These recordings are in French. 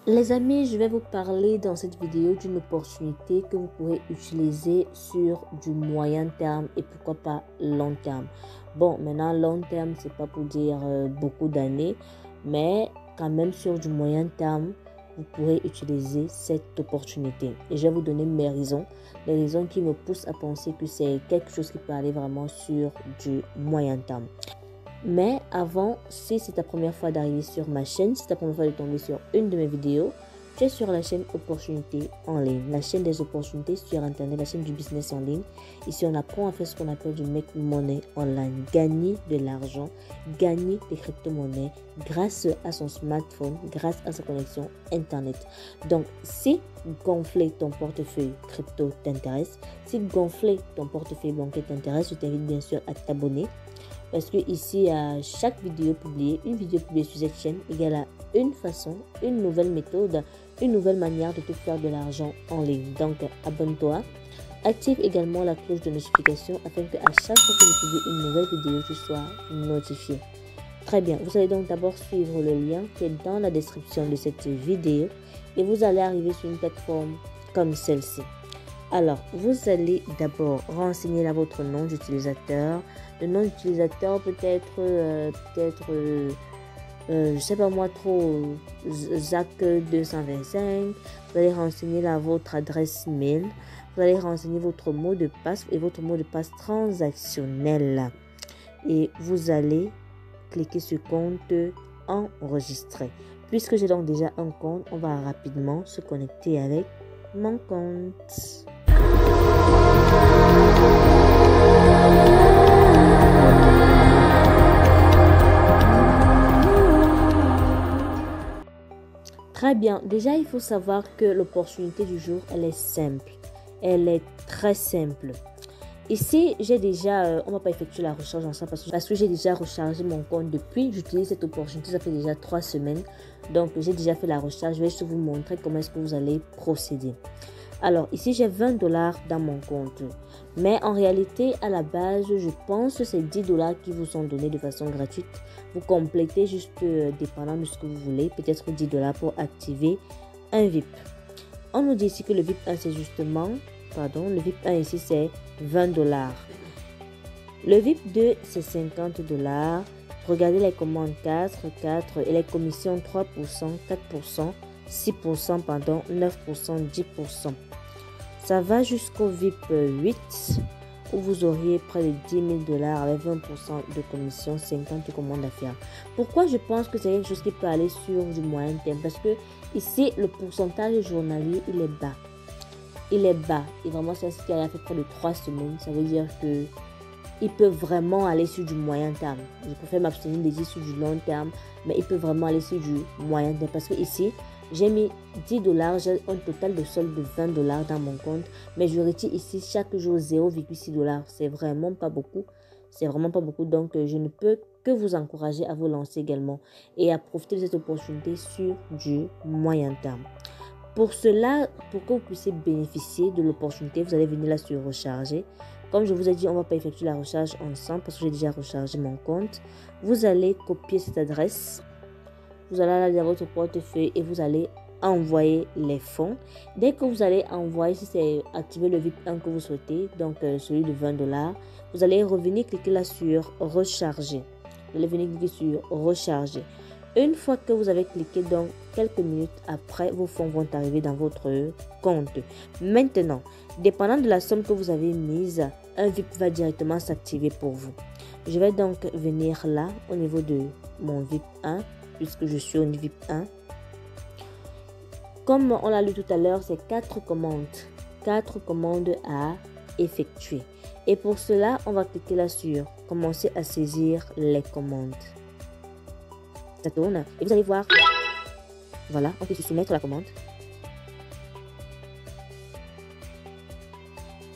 Les amis, je vais vous parler dans cette vidéo d'une opportunité que vous pourrez utiliser sur du moyen terme et pourquoi pas long terme. Bon, maintenant long terme, c'est pas pour dire beaucoup d'années, mais quand même sur du moyen terme, vous pourrez utiliser cette opportunité. Et je vais vous donner mes raisons, les raisons qui me poussent à penser que c'est quelque chose qui peut aller vraiment sur du moyen terme. Mais avant, si c'est ta première fois d'arriver sur ma chaîne, si c'est ta première fois de tomber sur une de mes vidéos, tu es sur la chaîne Opportunités en ligne, la chaîne des opportunités sur Internet, la chaîne du business en ligne. Ici, on apprend à faire ce qu'on appelle du make money online, gagner de l'argent, gagner des crypto-monnaies grâce à son smartphone, grâce à sa connexion Internet. Donc, si gonfler ton portefeuille crypto t'intéresse, si gonfler ton portefeuille bancaire t'intéresse, je t'invite bien sûr à t'abonner. Parce que ici, à chaque vidéo publiée, une vidéo publiée sur cette chaîne égale à une façon, une nouvelle méthode, une nouvelle manière de te faire de l'argent en ligne. Donc, abonne-toi. Active également la cloche de notification afin que à chaque fois que je publie une nouvelle vidéo, tu sois notifié. Très bien. Vous allez donc d'abord suivre le lien qui est dans la description de cette vidéo et vous allez arriver sur une plateforme comme celle-ci. Alors, vous allez d'abord renseigner là votre nom d'utilisateur. Le nom d'utilisateur peut être, je sais pas moi trop, Zach225. Vous allez renseigner là votre adresse mail. Vous allez renseigner votre mot de passe et votre mot de passe transactionnel. Et vous allez cliquer sur compte enregistrer. Puisque j'ai donc déjà un compte, on va rapidement se connecter avec mon compte. Très bien. Déjà, il faut savoir que l'opportunité du jour, elle est simple. Elle est très simple. Ici, j'ai déjà, on va pas effectuer la recherche ensemble parce que j'ai déjà rechargé mon compte depuis. J'utilise cette opportunité, ça fait déjà 3 semaines. Donc, j'ai déjà fait la recherche. Je vais juste vous montrer comment est-ce que vous allez procéder. Alors, ici, j'ai 20 $ dans mon compte. Mais en réalité, à la base, je pense que c'est 10 $ qui vous sont donnés de façon gratuite. Vous complétez juste dépendant de ce que vous voulez. Peut-être 10 $ pour activer un VIP. On nous dit ici que le VIP 1, c'est justement... Pardon, le VIP 1 ici, c'est 20 $. Le VIP 2, c'est 50 $. Regardez les commandes 4 et les commissions 3%, 4%, 6%, pardon, 9%, 10%. Ça va jusqu'au VIP 8 où vous auriez près de 10 000 $ avec 20% de commission, 50 commandes à faire. Pourquoi je pense que c'est quelque chose qui peut aller sur du moyen terme? Parce que ici, le pourcentage journalier, il est bas. Il est bas. Et vraiment, c'est ce qui a fait près de 3 semaines. Ça veut dire que il peut vraiment aller sur du moyen terme. Je préfère m'abstenir de dire sur du long terme, mais il peut vraiment aller sur du moyen terme. Parce que ici, j'ai mis 10 $, j'ai un total de solde de 20 $ dans mon compte. Mais je retire ici chaque jour 0,6 $. C'est vraiment pas beaucoup. C'est vraiment pas beaucoup. Donc, je ne peux que vous encourager à vous lancer également et à profiter de cette opportunité sur du moyen terme. Pour cela, pour que vous puissiez bénéficier de l'opportunité, vous allez venir là sur recharger. Comme je vous ai dit, on ne va pas effectuer la recharge ensemble parce que j'ai déjà rechargé mon compte. Vous allez copier cette adresse. Vous allez aller dans votre portefeuille et vous allez envoyer les fonds. Dès que vous allez envoyer, si c'est activer le VIP 1 que vous souhaitez, donc celui de 20 $, vous allez revenir cliquer là sur recharger. Vous allez venir cliquer sur recharger. Une fois que vous avez cliqué, donc quelques minutes après, vos fonds vont arriver dans votre compte. Maintenant, dépendant de la somme que vous avez mise, un VIP va directement s'activer pour vous. Je vais donc venir là au niveau de mon VIP 1, puisque je suis au niveau VIP 1. Comme on l'a lu tout à l'heure, c'est 4 commandes. 4 commandes à effectuer. Et pour cela, on va cliquer là sur commencer à saisir les commandes. Ça tourne et vous allez voir, voilà, on peut se soumettre la commande.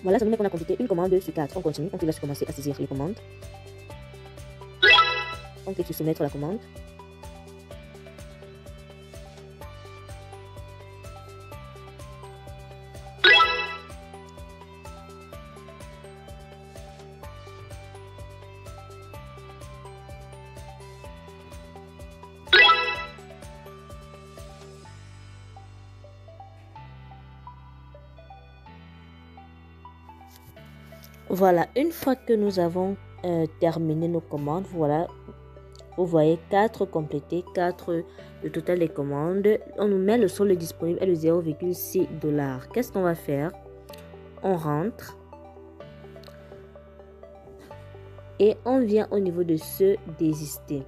Voilà, ça nous met qu'on a complété une commande sur 4. On continue, on clique sur commencer à saisir les commandes. On clique sur soumettre la commande. Voilà, une fois que nous avons terminé nos commandes, voilà, vous voyez 4 complétés, 4 le total des commandes. On nous met le solde disponible est de 0,6 $. Qu'est-ce qu'on va faire? On rentre et on vient au niveau de ce désister.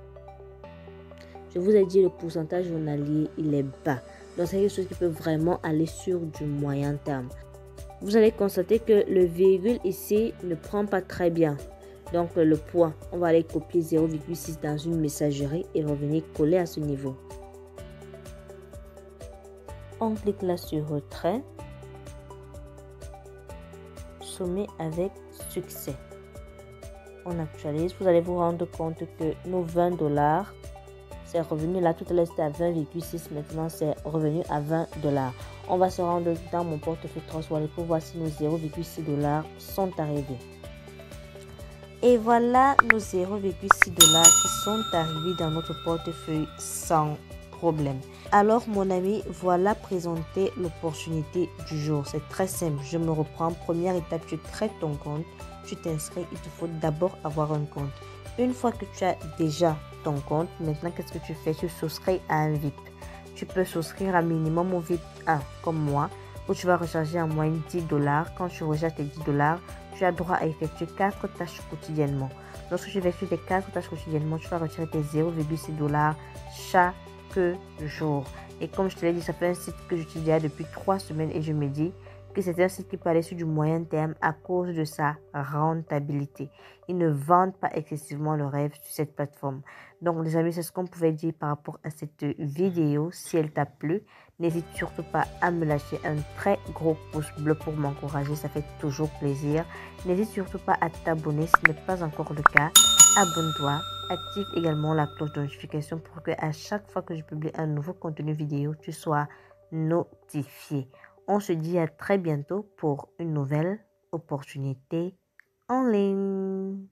Je vous ai dit le pourcentage journalier, il est bas. Donc c'est quelque chose qui peut vraiment aller sur du moyen terme. Vous allez constater que le virgule ici ne prend pas très bien. Donc le poids, on va aller copier 0,6 dans une messagerie et revenir coller à ce niveau. On clique là sur retrait. Sommet avec succès. On actualise. Vous allez vous rendre compte que nos 20 $, c'est revenu là. Tout à l'heure c'était à 20,6. Maintenant c'est revenu à 20 $. On va se rendre dans mon portefeuille Trustwallet pour voir si nos 0,6 $ sont arrivés. Et voilà nos 0,6 $ qui sont arrivés dans notre portefeuille sans problème. Alors mon ami, voilà présenter l'opportunité du jour. C'est très simple. Je me reprends. Première étape, tu crées ton compte. Tu t'inscris. Il te faut d'abord avoir un compte. Une fois que tu as déjà ton compte, maintenant qu'est-ce que tu fais? Tu souscris à un VIP. Tu peux souscrire à minimum au VIP 1 comme moi, où tu vas recharger en moyenne 10 $. Quand tu recharges tes 10 $, tu as droit à effectuer 4 tâches quotidiennement. Lorsque tu effectues tes 4 tâches quotidiennement, tu vas retirer tes 0,6 $ chaque jour. Et comme je te l'ai dit, ça fait un site que j'utilise depuis 3 semaines et je me dis que c'est un site qui peut aller sur du moyen terme à cause de sa rentabilité. Ils ne vendent pas excessivement le rêve sur cette plateforme. Donc les amis, c'est ce qu'on pouvait dire par rapport à cette vidéo. Si elle t'a plu, n'hésite surtout pas à me lâcher un très gros pouce bleu pour m'encourager, ça fait toujours plaisir. N'hésite surtout pas à t'abonner si ce n'est pas encore le cas. Abonne-toi, active également la cloche de notification pour que à chaque fois que je publie un nouveau contenu vidéo, tu sois notifié. On se dit à très bientôt pour une nouvelle opportunité en ligne.